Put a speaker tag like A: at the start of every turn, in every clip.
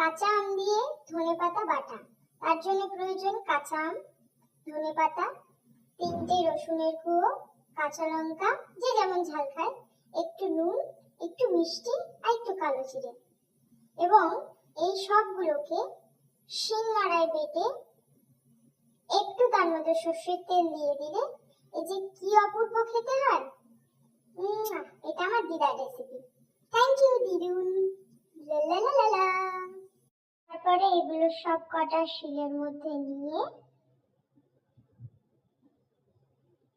A: কাঁচা আম দিয়ে ধনেপাতা বাটা। তার জন্য প্রয়োজন কাঁচা আম, ধনেপাতা, 3টে রসুনের কুয়ো, কাঁচা লঙ্কা, যে যেমন ঝাল খায়, একটু নুন, একটু মিষ্টি আর একটু কালো জিরে। এবং এই সবগুলোকে শিলনোড়ায় বেটে একটু তার মধ্যে সর্ষের তেল দিয়ে দিলে এই যে কি অপূর্ব খেতে হয়। এটা আমার দিদার রেসিপি। থ্যাংক ইউ দিদুন। লালালালা। তারপরে এগুলো সব কটা শিলের মধ্যে নিয়ে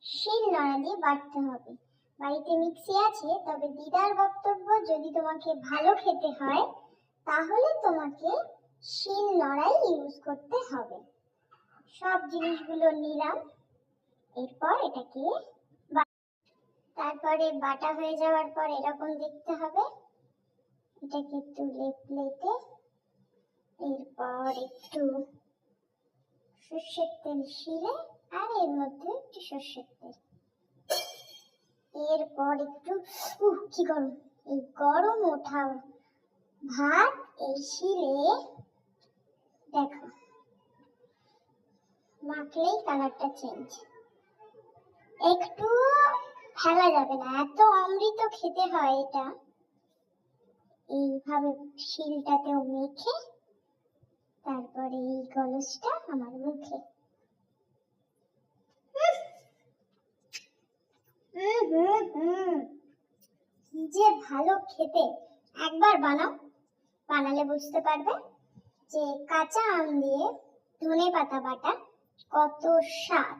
A: শিলনোড়া দিয়ে বাটতে হবে। বাড়িতে মিক্সি আছে, তবে দিদার বক্তব্য যদি তোমাকে ভালো খেতে হয় তাহলে তোমাকে শিলনোড়াই ইউজ করতে হবে। সব জিনিসগুলো নিলাম, এরপর এটাকে তারপরে বাটা হয়ে যাওয়ার পর এরকম দেখতে হবে। এটাকে তুলে প্লেটে, এরপর একটু সর্ষের তেল শিলে আর এর মধ্যে একটু সর্ষের তেল, এরপর একটু কি গরম, এই গরম ওঠা ভাত এই শিলে দেখো মাখলেই কালারটা চেঞ্জ। একটু ফেলা যাবে না, এত অমৃত খেতে হয় এটা। এইভাবে শিলটাতেও মেখে তারপরে এই গলসটা আমার মুখে। কি যে ভালো খেতে, একবার বানাও, বানালে বুঝতে পারবে যে কাঁচা আম দিয়ে ধনেপাতা বাটা কত স্বাদ।